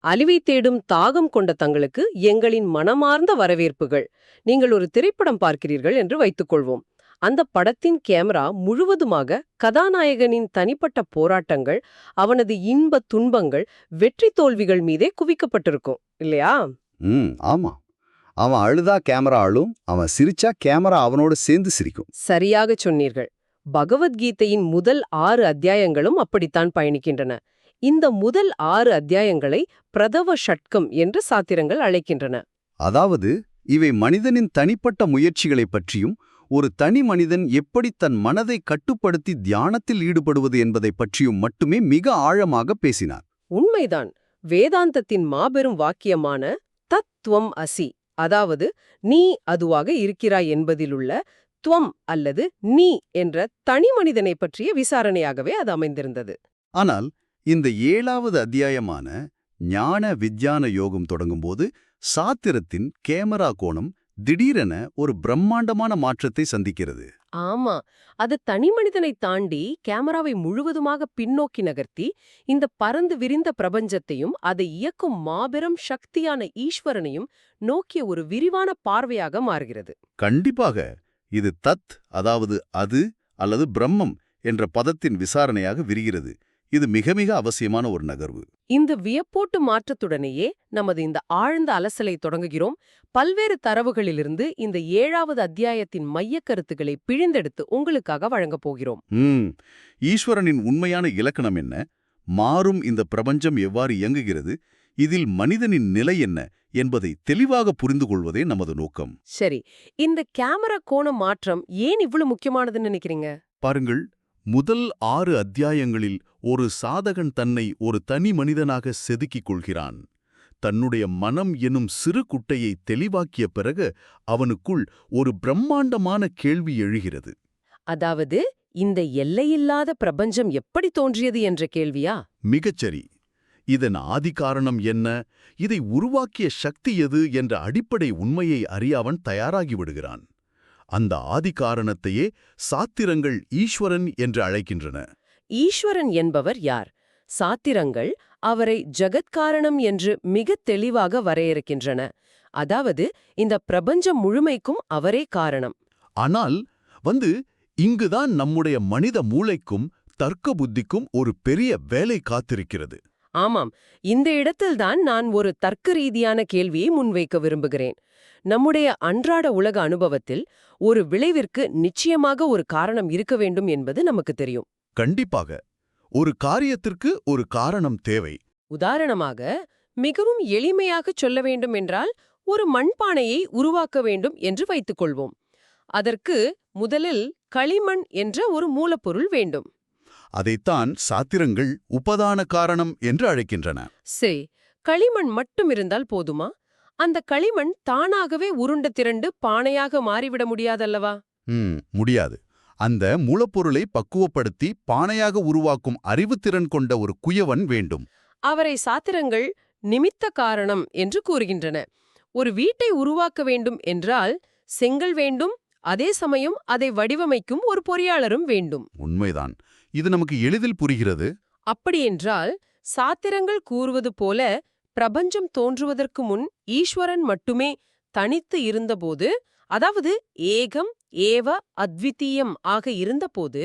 அழிவை தேடும் தாகம் கொண்ட தங்களுக்கு எங்களின் மனமார்ந்த வரவேற்புகள். நீங்கள் ஒரு திரைப்படம் பார்க்கிறீர்கள் என்று வைத்துக்கொள்வோம். அந்த படத்தின் கேமரா முழுவதுமாக கதாநாயகனின் தனிப்பட்ட போராட்டங்கள், அவனது இன்ப துன்பங்கள், வெற்றி தோல்விகள் மீதே குவிக்கப்பட்டிருக்கும் இல்லையா? ஆமா. அவன் அழுதா கேமரா அழும், அவன் சிரிச்சா கேமரா அவனோடு சேர்ந்து சிரிக்கும். சரியாக சொன்னீர்கள். பகவத்கீதையின் முதல் 6 அத்தியாயங்களும் அப்படித்தான் பயணிக்கின்றன. இந்த முதல் 6 அத்தியாயங்களை பிரதவ ஷட்கம் என்று சாத்திரங்கள் அழைக்கின்றன. அதாவது இவை மனிதனின் தனிப்பட்ட முயற்சிகளைப் பற்றியும், ஒரு தனி மனிதன் எப்படி தன் மனதை கட்டுப்படுத்தி தியானத்தில் ஈடுபடுவது என்பதைப் பற்றியும் மட்டுமே மிக ஆழமாக பேசினார். உண்மைதான். வேதாந்தத்தின் மாபெரும் வாக்கியமான தத்துவம் அசி, அதாவது நீ அதுவாக இருக்கிறாய் என்பதிலுள்ள துவம் அல்லது நீ என்ற தனி மனிதனை பற்றிய விசாரணையாகவே அது அமைந்திருந்தது. ஆனால் இந்த 7வது அத்தியாயமான ஞான விஞ்ஞான யோகம் தொடங்கும்போது சாத்திரத்தின் கேமரா கோணம் திடீரென ஒரு பிரம்மாண்டமான மாற்றத்தை சந்திக்கிறது. ஆமா, அது தனி மனிதனை தாண்டி கேமராவை முழுவதுமாக பின்னோக்கி நகர்த்தி இந்த பரந்து விரிந்த பிரபஞ்சத்தையும் அதை இயக்கும் மாபெரும் சக்தியான ஈஸ்வரனையும் நோக்கிய ஒரு விரிவான பார்வையாக மாறுகிறது. கண்டிப்பாக இது தத், அதாவது அது அல்லது பிரம்மம் என்ற பதத்தின் விசாரணையாக விரிகிறது. இது மிக மிக அவசியமான ஒரு நகர்வு. இந்த வியப்போட்டு மாற்றத்துடனேயே நமது இந்த ஆழ்ந்த அலசலை தொடங்குகிறோம். பல்வேறு தரவுகளிலிருந்து இந்த 7வது அத்தியாயத்தின் மையக் கருத்துக்களை பிழிந்தெடுத்து உங்களுக்காக வழங்கப் போகிறோம். ஈஸ்வரனின் உண்மையான இலக்கணம் என்ன? மாறும் இந்த பிரபஞ்சம் எவ்வாறு இயங்குகிறது? இதில் மனிதனின் நிலை என்ன என்பதை தெளிவாக புரிந்து கொள்வதே நமது நோக்கம். சரி, இந்த கேமரா கோண மாற்றம் ஏன் இவ்வளவு முக்கியமானதுன்னு நினைக்கிறீங்க? பாருங்கள், முதல் 6 அத்தியாயங்களில் ஒரு சாதகன் தன்னை ஒரு தனி மனிதனாக செதுக்கிக் கொள்கிறான். தன்னுடைய மனம் எனும் சிறு குட்டையை தெளிவாக்கிய பிறகு அவனுக்குள் ஒரு பிரம்மாண்டமான கேள்வி எழுகிறது. அதாவது இந்த எல்லையில்லாத பிரபஞ்சம் எப்படி தோன்றியது என்ற கேள்வியா? மிகச்சரி. இதன் ஆதிகாரணம் என்ன, இதை உருவாக்கிய சக்தி எது என்ற அடிப்படை உண்மையை அறிய அவன் தயாராகிவிடுகிறான். அந்த ஆதிகாரணத்தையே சாத்திரங்கள் ஈஸ்வரன் என்று அழைக்கின்றன. ஈஸ்வரன் என்பவர் யார்? சாத்திரங்கள் அவரை ஜகத்காரணம் என்று மிக தெளிவாக வரையறுக்கின்றன. அதாவது இந்த பிரபஞ்சம் முழுமைக்கும் அவரே காரணம். ஆனால் இங்குதான் நம்முடைய மனித மூளைக்கும் தர்க்க புத்திக்கும் ஒரு பெரிய வேலை காத்திருக்கிறது. ஆமாம், இந்த இடத்தில்தான் நான் ஒரு தர்க்க ரீதியான கேள்வியை முன்வைக்க விரும்புகிறேன். நம்முடைய அன்றாட உலக அனுபவத்தில் ஒரு விளைவிற்கு நிச்சயமாக ஒரு காரணம் இருக்க வேண்டும் என்பது நமக்கு தெரியும். கண்டிப்பாக ஒரு காரியத்திற்கு ஒரு காரணம் தேவை. உதாரணமாக, மிகவும் எளிமையாக சொல்ல வேண்டும் என்றால், ஒரு மண்பானையை உருவாக்க வேண்டும் என்று வைத்துக்கொள்வோம். அதற்கு முதலில் களிமண் என்ற ஒரு மூலப்பொருள் வேண்டும். அதைத்தான் சாத்திரங்கள் உபதான காரணம் என்று அழைக்கின்றன. சரி, களிமண் மட்டும் இருந்தால் போதுமா? அந்த களிமண் தானாகவே உருண்ட திரண்டு பானையாக மாறிவிட முடியாதல்லவா? முடியாது. அந்த மூலப்பொருளை பக்குவப்படுத்தி பானையாக உருவாக்கும் அறிவுத்திறன் கொண்ட ஒரு குயவன் வேண்டும். அவரை சாத்திரங்கள் நிமித்த காரணம் என்று கூறுகின்றன. ஒரு வீட்டை உருவாக்க வேண்டும் என்றால் செங்கல் வேண்டும், அதே சமயம் அதை வடிவமைக்கும் ஒரு பொறியாளரும் வேண்டும். உண்மைதான். இது நமக்கு எளிதில் புரிகிறது. அப்படியென்றால் சாத்திரங்கள் கூறுவது போல பிரபஞ்சம் தோன்றுவதற்கு முன் ஈஸ்வரன் மட்டுமே தனித்து இருந்தபோது, அதாவது ஏகம் ஏவ அத்விதீயம் ஆக இருந்தபோது,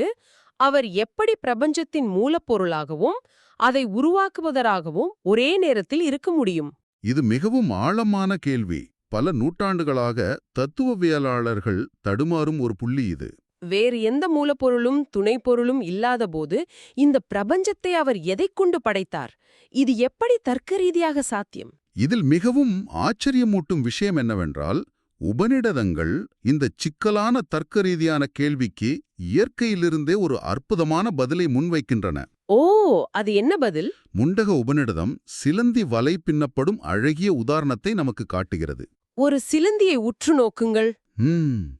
அவர் எப்படி பிரபஞ்சத்தின் மூலப்பொருளாகவும் அதை உருவாக்குவதற்காகவும் ஒரே நேரத்தில் இருக்க முடியும்? இது மிகவும் ஆழமான கேள்வி. பல நூற்றாண்டுகளாக தத்துவவியலாளர்கள் தடுமாறும் ஒரு புள்ளி இது. வேறு எந்த மூலப்பொருளும் துணைப்பொருளும் இல்லாதபோது இந்த பிரபஞ்சத்தை அவர் எதைக் கொண்டு படைத்தார்? இது எப்படி தர்க்க ரீதியாக சாத்தியம்? இதில் மிகவும் ஆச்சரியமூட்டும் விஷயம் என்னவென்றால், உபநிடதங்கள் இந்த சிக்கலான தர்க்க ரீதியான கேள்விக்கு இயற்கையிலிருந்தே ஒரு அற்புதமான பதிலை முன்வைக்கின்றன. ஓ, அது என்ன பதில்? முண்டக உபநிடதம் சிலந்தி வலை பின்னப்படும் அழகிய உதாரணத்தை நமக்கு காட்டுகிறது. ஒரு சிலந்தியை உற்று நோக்குங்கள்.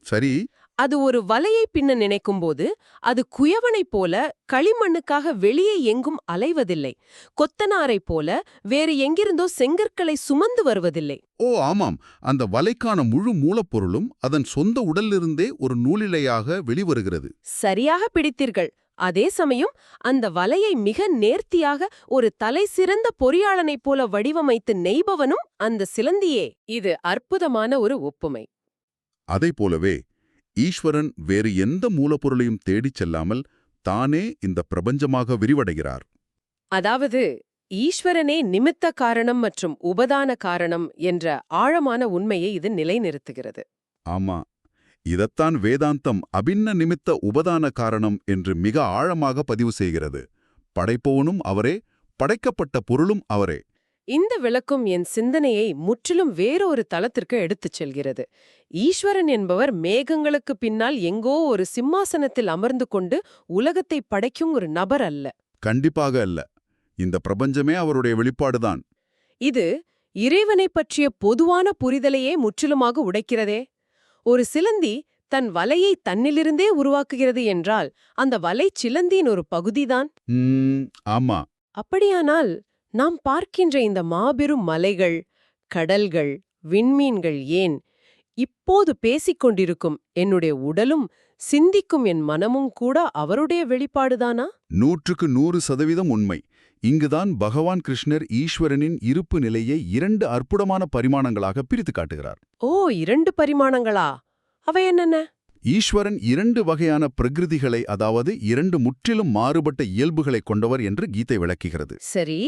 சரி. அது ஒரு வலையை பின்ன நினைக்கும்போது அது குயவனைப் போல களிமண்ணுக்காக வெளியே எங்கும் அலைவதில்லை. கொத்தனாரைப் போல வேறு எங்கிருந்தோ செங்கற்களை சுமந்து வருவதில்லை. ஓ ஆமாம், அந்த வலைக்கான முழு மூலப்பொருளும் அதன் சொந்த உடலிலிருந்தே ஒரு நூலிழையாக வெளிவருகிறது. சரியாக பிடித்தீர்கள். அதே சமயம் அந்த வலையை மிக நேர்த்தியாக ஒரு தலை சிறந்த பொறியாளனைப் போல வடிவமைத்து நெய்பவனும் அந்த சிலந்தியே. இது அற்புதமான ஒரு ஒப்புமை. அதைப் போலவே ஈஸ்வரன் வேறு எந்த மூலப்பொருளையும் தேடிச் செல்லாமல் தானே இந்த பிரபஞ்சமாக விரிவடைகிறார். அதாவது ஈஸ்வரனே நிமித்த காரணம் மற்றும் உபதான காரணம் என்ற ஆழமான உண்மையை இது நிலைநிறுத்துகிறது. ஆமா, இதத்தான் வேதாந்தம் அபின்ன நிமித்த உபதான காரணம் என்று மிக ஆழமாக பதிவு செய்கிறது. படைப்பவனும் அவரே, படைக்கப்பட்ட பொருளும் அவரே. இந்த விளக்கம் என் சிந்தனையை முற்றிலும் வேறொரு தளத்திற்கு எடுத்துச் செல்கிறது. ஈஸ்வரன் என்பவர் மேகங்களுக்கு பின்னால் எங்கோ ஒரு சிம்மாசனத்தில் அமர்ந்து கொண்டு உலகத்தை படைக்கும் ஒரு நபர் அல்ல. கண்டிப்பாக அல்ல. இந்த பிரபஞ்சமே அவருடைய வெளிப்பாடுதான். இது இறைவனைப் பற்றிய பொதுவான புரிதலையே முற்றிலுமாக உடைக்கிறதே. ஒரு சிலந்தி தன் வலையை தன்னிலிருந்தே உருவாக்குகிறது என்றால் அந்த வலை சிலந்தியின் ஒரு பகுதிதான். ஆமா. அப்படியானால் நாம் பார்க்கின்ற இந்த மாபெரும் மலைகள், கடல்கள், விண்மீன்கள், ஏன் இப்போது பேசிக் கொண்டிருக்கும் என்னுடைய உடலும் சிந்திக்கும் என் மனமும் கூட அவருடைய வெளிப்பாடுதானா? 100% உண்மை. இங்குதான் பகவான் கிருஷ்ணர் ஈஸ்வரனின் இருப்பு நிலையை 2 அற்புதமான பரிமாணங்களாக பிரித்து காட்டுகிறார். ஓ, 2 பரிமாணங்களா? அவை என்னென்ன? ஈஸ்வரன் 2 வகையான பிரகிருதிகளை, அதாவது 2 முற்றிலும் மாறுபட்ட இயல்புகளை கொண்டவர் என்று கீதை விளக்குகிறது. சரி.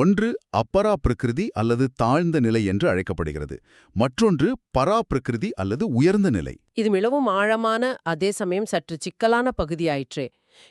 ஒன்று அப்பரா பிரகிருதி அல்லது தாழ்ந்த நிலை என்று அழைக்கப்படுகிறது. மற்றொன்று பரா பிரகிருதி அல்லது உயர்ந்த நிலை. இது மிகவும் ஆழமான, அதே சமயம் சற்று சிக்கலான பகுதியாயிற்றே.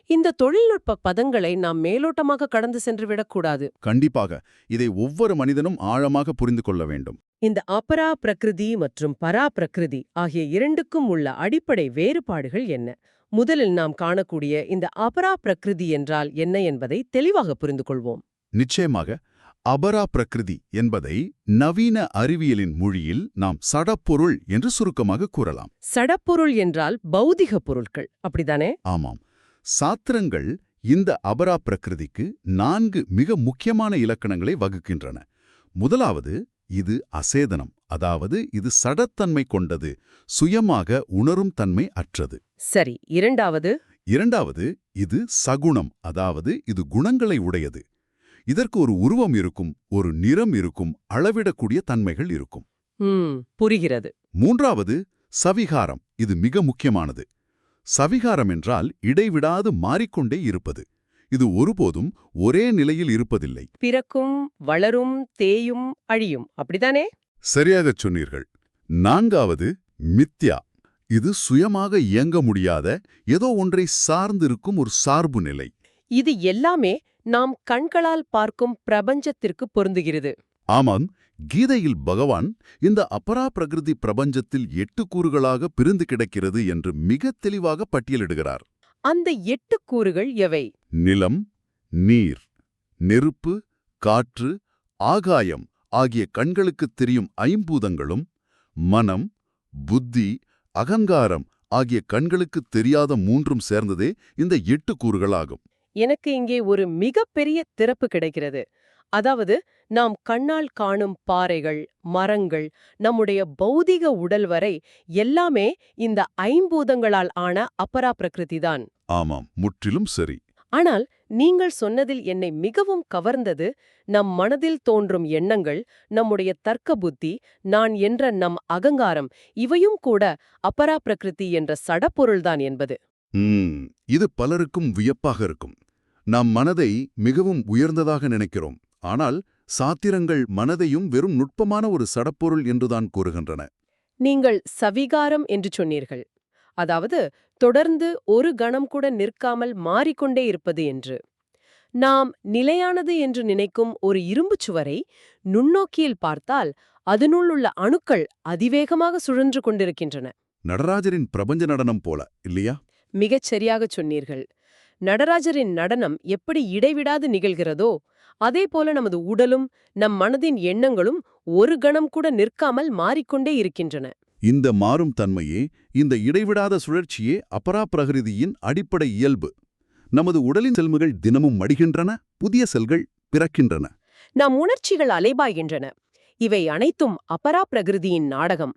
இந்த தொழில்நுட்ப பதங்களை நாம் மேலோட்டமாக கடந்து சென்று விடக்கூடாது. கண்டிப்பாக இதை ஒவ்வொரு மனிதனும் ஆழமாக புரிந்து கொள்ள வேண்டும். இந்த அபரா பிரகிருதி மற்றும் பரா பிரகிருதி ஆகிய இரண்டுக்கும் உள்ள அடிப்படை வேறுபாடுகள் என்ன? முதலில் நாம் காணக்கூடிய இந்த அபரா பிரகிருதி என்றால் என்ன என்பதை தெளிவாக புரிந்து கொள்வோம். நிச்சயமாக அபரா பிரகிருதி என்பதை நவீன அறிவியலின் மொழியில் நாம் சடப்பொருள் என்று சுருக்கமாக கூறலாம். சடப்பொருள் என்றால் பௌதிக பொருட்கள், அப்படிதானே? ஆமாம். சாத்திரங்கள் இந்த அபரா பிரகிருதிக்கு 4 மிக முக்கியமான இலக்கணங்களை வகுக்கின்றன. முதலாவது, இது அசேதனம், அதாவது இது சடத்தன்மை கொண்டது, சுயமாக உணரும் தன்மை அற்றது. சரி. இரண்டாவது, இது சகுணம், அதாவது இது குணங்களை உடையது. இதற்கு ஒரு உருவம் இருக்கும், ஒரு நிறம் இருக்கும், அளவிடக்கூடிய தன்மைகள் இருக்கும். புரிகிறது. மூன்றாவது, சவிகாரம். இது மிக முக்கியமானது. சவிகாரம் என்றால் இடைவிடாது மாறிக்கொண்டே இருப்பது. இது ஒருபோதும் ஒரே நிலையில் இருப்பதில்லை. பிறக்கும், வளரும், தேயும், அழியும், அப்படிதானே? சரியாகச் சொன்னீர்கள். நான்காவது, மித்யா. இது சுயமாக இயங்க முடியாத ஏதோ ஒன்றை சார்ந்திருக்கும் ஒரு சார்பு நிலை. இது எல்லாமே நாம் கண்களால் பார்க்கும் பிரபஞ்சத்திற்கு பொருந்துகிறது. ஆமாம். கீதையில் பகவான் இந்த அபரா பிரகிருதி பிரபஞ்சத்தில் 8 கூறுகளாக பிரிந்து கிடக்கிறது என்று மிக தெளிவாக பட்டியலிடுகிறார். அந்த 8 கூறுகள் எவை? நிலம், நீர், நெருப்பு, காற்று, ஆகாயம் ஆகிய கண்களுக்குத் தெரியும் ஐம்பூதங்களும், மனம், புத்தி, அகங்காரம் ஆகிய கண்களுக்குத் தெரியாத 3ம் சேர்ந்ததே இந்த 8 கூறுகளாகும். எனக்கு இங்கே ஒரு மிகப்பெரிய திறப்பு கிடைக்கிறது. அதாவது நாம் கண்ணால் காணும் பாறைகள், மரங்கள், நம்முடைய பௌதிக உடல் வரை எல்லாமே இந்த ஐம்பூதங்களால் ஆன அபரா பிரகிருதிதான். ஆமாம், முற்றிலும் சரி. ஆனால் நீங்கள் சொன்னதில் என்னை மிகவும் கவர்ந்தது நம் மனதில் தோன்றும் எண்ணங்கள், நம்முடைய தர்க்க புத்தி, நான் என்ற நம் அகங்காரம், இவையும் கூட அபரா பிரகிருதி என்ற சடப்பொருள்தான் என்பது. இது பலருக்கும் வியப்பாக இருக்கும். நாம் மனதை மிகவும் உயர்ந்ததாக நினைக்கிறோம். ஆனால் சாத்திரங்கள் மனதையும் வெறும் நுட்பமான ஒரு சடப்பொருள் என்றுதான் கூறுகின்றன. நீங்கள் சவிகாரம் என்று சொன்னீர்கள். அதாவது தொடர்ந்து ஒரு கணம் கூட நிற்காமல் மாறிக்கொண்டே இருப்பது என்று. நாம் நிலையானது என்று நினைக்கும் ஒரு இரும்புச் சுவரை நுண்ணோக்கியில் பார்த்தால் அதனுள் உள்ள அணுக்கள் அதிவேகமாக சுழன்று கொண்டிருக்கின்றன. நடராஜரின் பிரபஞ்ச நடனம் போல, இல்லையா? மிகச் சரியாகச் சொன்னீர்கள். நடராஜரின் நடனம் எப்படி இடைவிடாது நிகழ்கிறதோ அதேபோல நமது உடலும் நம் மனதின் எண்ணங்களும் ஒரு கணம் கூட நிற்காமல் மாறிக்கொண்டே இருக்கின்றன. இந்த மாறும் தன்மையே, இந்த இடைவிடாத சுழற்சியே அபரா பிரகிருதியின் அடிப்படை இயல்பு. நமது உடலின் செல்கள் தினமும் மடிகின்றன, புதிய செல்கள் பிறக்கின்றன. நம் உணர்ச்சிகள் அலைபாய்கின்றன. இவை அனைத்தும் அபரா பிரகிருதியின் நாடகம்.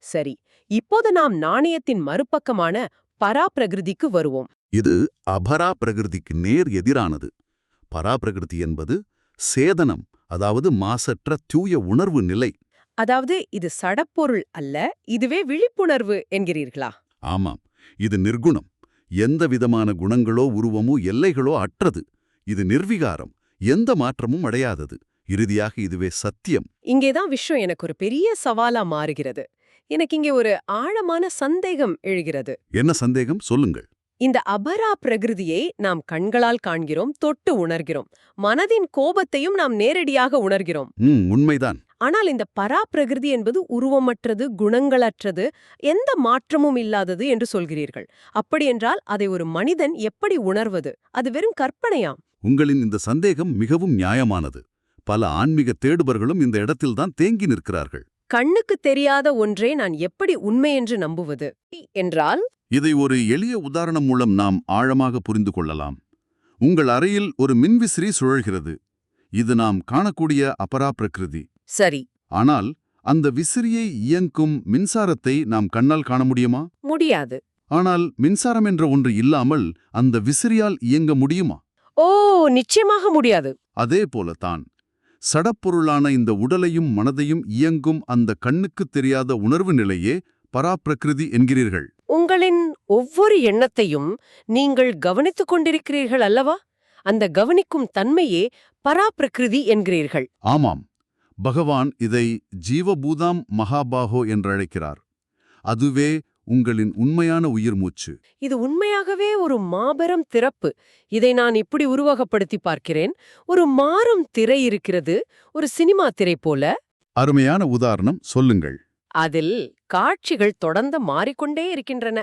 சரி, இப்போது நாம் நாணயத்தின் மறுபக்கமான பரா பிரகிருதிக்கு வருவோம். இது அபரா பிரகிருதிக்கு நேர் எதிரானது. பராபிரகிருதி என்பது சேதனம், அதாவது மாசற்ற தூய உணர்வு நிலை. அதாவது இது சடப்பொருள் அல்ல, இதுவே விழிப்புணர்வு என்கிறீர்களா? ஆமாம், இது நிர்குணம். எந்த விதமான குணங்களோ உருவமோ எல்லைகளோ அற்றது. இது நிர்விகாரம், எந்த மாற்றமும் அடையாதது. இறுதியாக இதுவே சத்தியம். இங்கேதான் விஷயம் எனக்கு ஒரு பெரிய சவாலா மாறுகிறது. எனக்கு இங்கே ஒரு ஆழமான சந்தேகம் எழுகிறது. என்ன சந்தேகம்? சொல்லுங்கள். இந்த அபரா பிரகிருதியை நாம் கண்களால் காண்கிறோம், தொட்டு உணர்கிறோம். மனதின் கோபத்தையும் நாம் நேரடியாக உணர்கிறோம். உண்மைதான். ஆனால் இந்த பரா பிரகிருதி என்பது உருவமற்றது, குணங்களற்றது, எந்த மாற்றமும் இல்லாதது என்று சொல்கிறீர்கள். அப்படியென்றால் அதை ஒரு மனிதன் எப்படி உணர்வது? அது வெறும் கற்பனையாம். உங்களின் இந்த சந்தேகம் மிகவும் நியாயமானது. பல ஆன்மீக தேடுபவர்களும் இந்த இடத்தில்தான் தேங்கி நிற்கிறார்கள். கண்ணுக்கு தெரியாத ஒன்றை நான் எப்படி உண்மை என்று நம்புவது என்றால்? இதை ஒரு எளிய உதாரணம் மூலம் நாம் ஆழமாக புரிந்து கொள்ளலாம். உங்கள் அறையில் ஒரு மின்விசிறி சுழல்கிறது. இது நாம் காணக்கூடிய அபரா பிரகிருதி. சரி. ஆனால் அந்த விசிறியை இயக்கும் மின்சாரத்தை நாம் கண்ணால் காண முடியுமா? முடியாது. ஆனால் மின்சாரம் என்ற ஒன்று இல்லாமல் அந்த விசிறியால் இயங்க முடியுமா? ஓ, நிச்சயமாக முடியாது. அதே போலத்தான் சடப்பொருளான இந்த உடலையும் மனதையும் இயங்கும் அந்த கண்ணுக்குத் தெரியாத உணர்வு நிலையே பராப்பிரகிருதி என்கிறீர்கள். உங்களின் ஒவ்வொரு எண்ணத்தையும் நீங்கள் கவனித்துக் கொண்டிருக்கிறீர்கள் அல்லவா? அந்த கவனிக்கும் தன்மையே பராப்பிரகிருதி என்கிறீர்கள். ஆமாம், பகவான் இதை ஜீவபூதாம் மகாபாகோ என்றழைக்கிறார். அதுவே உங்களின் உண்மையான உயிர் மூச்சு. இது உண்மையாகவே ஒரு மாபெரும் திறப்பு. இதை நான் இப்படி உருவகப்படுத்தி பார்க்கிறேன். ஒரு மாறும் திரை இருக்கிறது, ஒரு சினிமா திரை போல. அருமையான உதாரணம், சொல்லுங்கள். அதில் காட்சிகள் தொடர்ந்து மாறிக்கொண்டே இருக்கின்றன.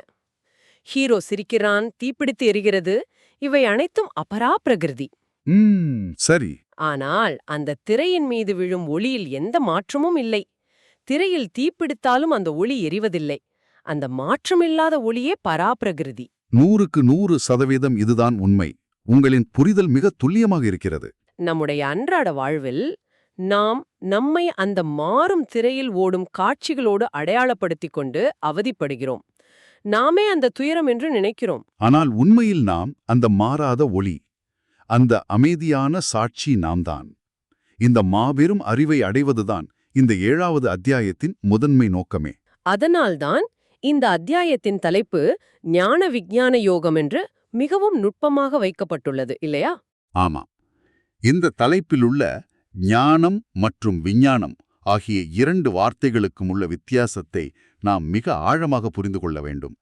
ஹீரோ சிரிக்கிறான், தீப்பிடித்து எரிகிறது. இவை அனைத்தும் அபரா பிரகிருதி. சரி. ஆனால் அந்த திரையின் மீது விழும் ஒளியில் எந்த மாற்றமும் இல்லை. திரையில் தீப்பிடித்தாலும் அந்த ஒளி எரிவதில்லை. அந்த மாற்றமில்லாத ஒளியே பராபிரகிருதி. 100க்கு 100% இதுதான் உண்மை. உங்களின் புரிதல் மிக துல்லியமாக இருக்கிறது. நம்முடைய அன்றாட வாழ்வில் நாம் நம்மை அந்த மாறும் திரையில் ஓடும் காட்சிகளோடு அடையாளப்படுத்திக் கொண்டு அவதிப்படுகிறோம். நாமே அந்த துயரம் என்று நினைக்கிறோம். ஆனால் உண்மையில் நாம் அந்த மாறாத ஒளி, அந்த அமைதியான சாட்சி நாம்தான். இந்த மாபெரும் அறிவை அடைவதுதான் இந்த 7வது அத்தியாயத்தின் முதன்மை நோக்கமே. அதனால்தான் இந்த அத்தியாயத்தின் தலைப்பு ஞான விஞ்ஞான யோகம் என்று மிகவும் நுட்பமாக வைக்கப்பட்டுள்ளது, இல்லையா? ஆமா. இந்த தலைப்பிலுள்ள ஞானம் மற்றும் விஞ்ஞானம் ஆகிய 2 வார்த்தைகளுக்கும் உள்ள வித்தியாசத்தை நாம் மிக ஆழமாக புரிந்து கொள்ள வேண்டும்.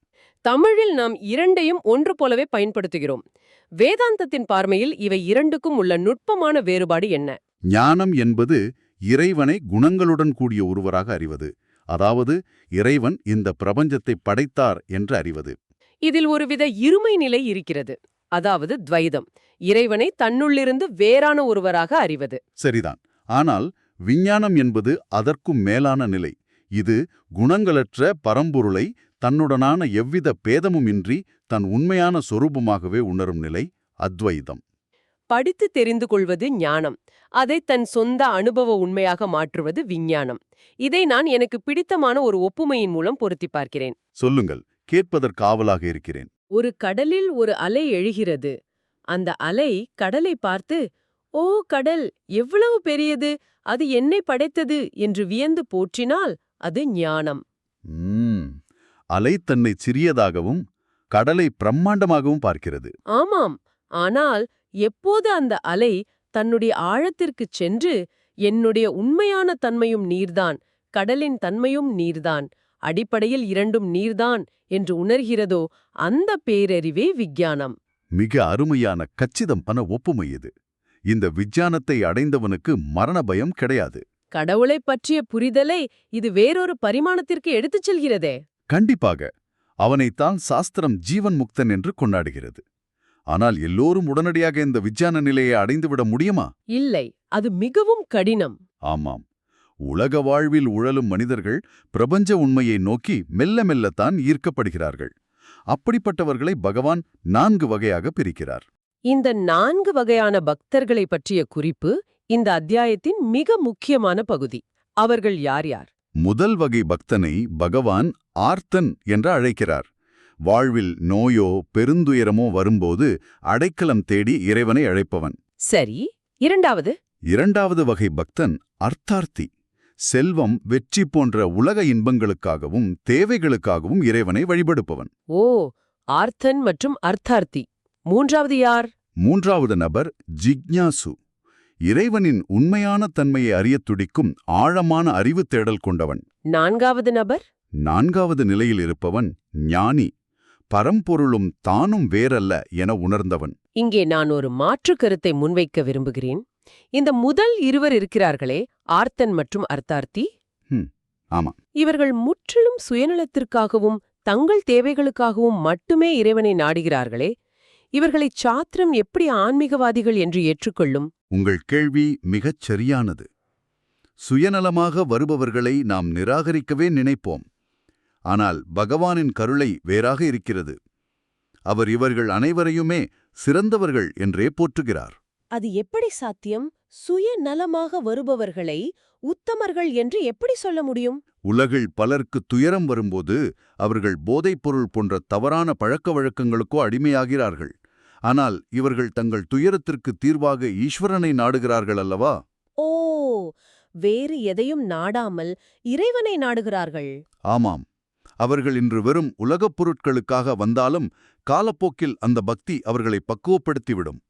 தமிழில் நாம் இரண்டையும் ஒன்று போலவே பயன்படுத்துகிறோம். வேதாந்தத்தின் பார்வையில் இவை இரண்டுக்கும் உள்ள நுட்பமான வேறுபாடு என்ன? ஞானம் என்பது இறைவனை குணங்களுடன் கூடிய ஒருவராக அறிவது. அதாவது இறைவன் இந்த பிரபஞ்சத்தை படைத்தார் என்று அறிவது. இதில் ஒருவித இருமை நிலை இருக்கிறது. அதாவது துவைதம், இறைவனை தன்னுள்ளிருந்து வேறான ஒருவராக அறிவது. சரிதான். ஆனால் விஞ்ஞானம் என்பது அதற்கும் மேலான நிலை. இது குணங்களற்ற பரம்பொருளை தன்னுடனான எவ்வித பேதமுமின்றி தன் உண்மையான சொரூபமாகவே உணரும் நிலை, அத்வைதம். படித்து தெரிந்து கொள்வது ஞானம். அதை தன் சொந்த அனுபவ உண்மையாக மாற்றுவது விஞ்ஞானம். இதை நான் எனக்கு பிடித்தமான ஒரு ஒப்புமையின் மூலம் பொருத்தி பார்க்கிறேன். சொல்லுங்கள், கேட்பதற்காவலாக இருக்கிறேன். ஒரு கடலில் ஒரு அலை எழுகிறது. அந்த அலை கடலை பார்த்து, ஓ கடல், எவ்வளவு பெரியது, அது என்னை படைத்தது என்று வியந்து போற்றினால் அது ஞானம். அலை தன்னை சிறியதாகவும் கடலை பிரம்மாண்டமாகவும் பார்க்கிறது. ஆமாம். ஆனால் எப்போது அந்த அலை தன்னுடைய ஆழத்திற்குச் சென்று என்னுடைய உண்மையான தன்மையும் நீர்தான், கடலின் தன்மையும் நீர்தான், அடிப்படையில் இரண்டும் நீர்தான் என்று உணர்கிறதோ அந்த பேரறிவே விஞ்ஞானம். மிக அருமையான கச்சிதமான ஒப்புமை இது. இந்த விஞ்ஞானத்தை அடைந்தவனுக்கு மரண பயம் கிடையாது. கடவுளைப் பற்றிய புரிதலை இது வேறொரு பரிமாணத்திற்கு எடுத்துச் செல்கிறதே. கண்டிப்பாக. அவனைத்தான் சாஸ்திரம் ஜீவன் முக்தன் என்று கொண்டாடுகிறது. ஆனால் எல்லோரும் உடனடியாக இந்த விஞ்ஞான நிலையை அடைந்துவிட முடியுமா? இல்லை, அது மிகவும் கடினம். ஆமாம். உலக வாழ்வில் உழலும் மனிதர்கள் பிரபஞ்ச உண்மையை நோக்கி மெல்ல மெல்லத்தான் ஈர்க்கப்படுகிறார்கள். அப்படிப்பட்டவர்களை பகவான் 4 வகையாக பிரிக்கிறார். இந்த 4 வகையான பக்தர்களை பற்றிய குறிப்பு இந்த அத்தியாயத்தின் மிக முக்கியமான பகுதி. அவர்கள் யார் யார்? முதல் வகை பக்தனை பகவான் ஆர்த்தன் என்று அழைக்கிறார். வாழ்வில் நோயோ பெருந்துயரமோ வரும்போது அடைக்கலம் தேடி இறைவனை அழைப்பவன். சரி, இரண்டாவது? இரண்டாவது வகை பக்தன் அர்த்தார்த்தி. செல்வம், வெற்றி போன்ற உலக இன்பங்களுக்காகவும் தேவைகளுக்காகவும் இறைவனை வழிபடுப்பவன். ஓ, ஆர்த்தன் மற்றும் அர்த்தார்த்தி. மூன்றாவது யார்? மூன்றாவது நபர் ஜிக்ஞாசு. இறைவனின் உண்மையான தன்மையை அறியத் துடிக்கும் ஆழமான அறிவு தேடல் கொண்டவன். நான்காவது நபர்? நான்காவது நிலையில் இருப்பவன் ஞானி. பரம்பொருளும் தானும் வேறல்ல என உணர்ந்தவன். இங்கே நான் ஒரு மாற்று கருத்தை முன்வைக்க விரும்புகிறேன். இந்த முதல் இருவர் இருக்கிறார்களே, ஆர்த்தன் மற்றும் அர்த்தார்த்தி, ஆமா, இவர்கள் முற்றிலும் சுயநலத்திற்காகவும் தங்கள் தேவைகளுக்காகவும் மட்டுமே இறைவனை நாடுகிறார்களே. இவர்களை சாத்திரம் எப்படி ஆன்மீகவாதிகள் என்று ஏற்றுக்கொள்ளும்? உங்கள் கேள்வி மிகச் சரியானது. சுயநலமாக வருபவர்களை நாம் நிராகரிக்கவே நினைப்போம். ஆனால் பகவானின் கருணை வேறாக இருக்கிறது. அவர் இவர்கள் அனைவரையுமே சிறந்தவர்கள் என்றே போற்றுகிறார். அது எப்படி சாத்தியம்? சுயநலமாக வருபவர்களை உத்தமர்கள் என்று எப்படி சொல்ல முடியும்? உலகில் பலருக்கு துயரம் வரும்போது அவர்கள் போதைப்பொருள் போன்ற தவறான பழக்க வழக்கங்களுக்கோ அடிமையாகிறார்கள். ஆனால் இவர்கள் தங்கள் துயரத்திற்கு தீர்வாக ஈஸ்வரனை நாடுகிறார்கள் அல்லவா? ஓ, வேறு எதையும் நாடாமல் இறைவனை நாடுகிறார்கள். ஆமாம். அவர்கள் இன்று வெறும் உலகப் பொருட்களுக்காக வந்தாலும் காலப்போக்கில் அந்த பக்தி அவர்களை பக்குவப்படுத்திவிடும்.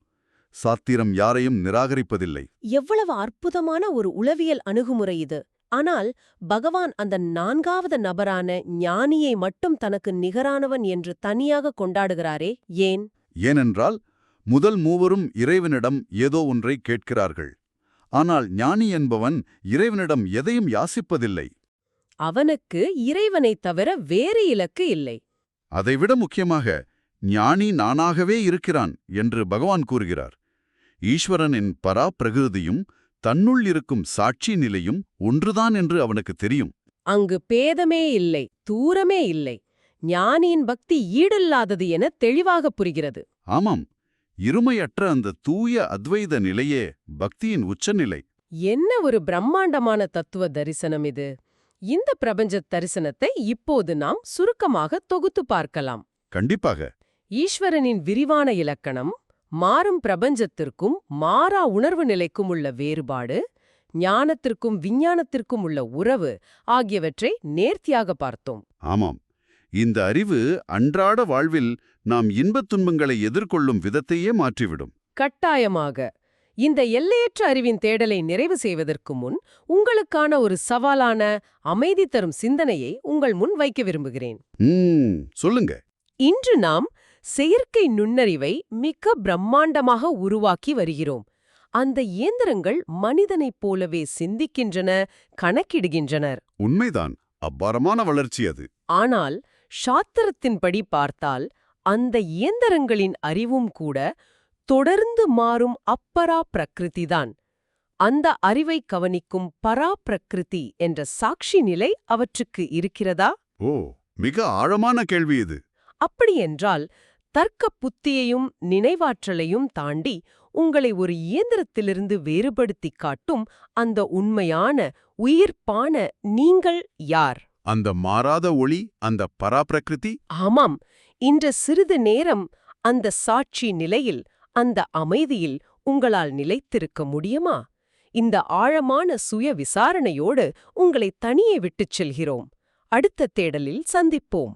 சாத்திரம் யாரையும் நிராகரிப்பதில்லை. எவ்வளவு அற்புதமான ஒரு உளவியல் அணுகுமுறை இது! ஆனால் பகவான் அந்த நான்காவது நபரான ஞானியை மட்டும் தனக்கு நிகரானவன் என்று தனியாக கொண்டாடுகிறாரே, ஏன்? ஏனென்றால் முதல் மூவரும் இறைவனிடம் ஏதோ ஒன்றை கேட்கிறார்கள். ஆனால் ஞானி என்பவன் இறைவனிடம் எதையும் யாசிப்பதில்லை. அவனுக்கு இறைவனைத் தவிர வேறு இலக்கு இல்லை. அதைவிட முக்கியமாக ஞானி நானாகவே இருக்கிறான் என்று பகவான் கூறுகிறார். ஈஸ்வரனின் பராப்பிரகிருதியும் தன்னுள் இருக்கும் சாட்சி நிலையும் ஒன்றுதான் என்று அவனுக்கு தெரியும். அங்கு பேதமே இல்லை, தூரமே இல்லை. ஞானியின் பக்தி ஈடில்லாதது என தெளிவாகப் புரிகிறது. ஆமாம், இருமையற்ற அந்த தூய அத்வைத நிலையே பக்தியின் உச்சநிலை. என்ன ஒரு பிரம்மாண்டமான தத்துவ தரிசனம் இது! இந்த பிரபஞ்ச தரிசனத்தை இப்போது நாம் சுருக்கமாக தொகுத்து பார்க்கலாம். கண்டிப்பாக. ஈஸ்வரனின் விரிவான இலக்கணம், மாறும் பிரபஞ்சத்திற்கும் மாறா உணர்வு நிலைக்கும் உள்ள வேறுபாடு, ஞானத்திற்கும் விஞ்ஞானத்திற்கும் உள்ள உறவு ஆகியவற்றை நேர்த்தியாக பார்த்தோம். ஆமாம், இந்த அறிவு அன்றாட வாழ்வில் நாம் இன்பத் துன்பங்களை எதிர்கொள்ளும் விதத்தையே மாற்றிவிடும். கட்டாயமாக. இந்த எல்லையற்ற அறிவின் தேடலை நிறைவு செய்வதற்கு முன் உங்களுக்கான ஒரு சவாலான, அமைதி தரும் சிந்தனையை உங்கள் முன் வைக்க விரும்புகிறேன். சொல்லுங்க. இன்று நாம் செயற்கை நுண்ணறிவை மிக பிரம்மாண்டமாக உருவாக்கி வருகிறோம். அந்த இயந்திரங்கள் மனிதனைப் போலவே சிந்திக்கின்றன, கணக்கிடுகின்றனர். உண்மைதான், அபாரமான வளர்ச்சி அது. ஆனால் சாத்திரத்தின்படி பார்த்தால் அந்த இயந்திரங்களின் அறிவும் கூட தொடர்ந்து மாறும் அப்பரா பிரகிருதிதான். அந்த அறிவை கவனிக்கும் பராப்பிரகிருதி என்ற சாட்சி நிலை அவற்றுக்கு இருக்கிறதா? ஓ, மிக ஆழமான கேள்வி இது. அப்படியென்றால் தர்க்க புத்தியையும் நினைவாற்றலையும் தாண்டி உங்களை ஒரு இயந்திரத்திலிருந்து வேறுபடுத்திக் காட்டும் அந்த உண்மையான உயிர்ப்பான நீங்கள் யார்? அந்த மாறாத ஒளி, அந்த பராப்பிரகிருதி. ஆமாம். இன்று சிறிது நேரம் அந்த சாட்சி நிலையில், அந்த அமைதியில் உங்களால் நிலைத்திருக்க முடியுமா? இந்த ஆழமான சுய விசாரணையோடு உங்களை தனியே விட்டுச் செல்கிறோம். அடுத்த தேடலில் சந்திப்போம்.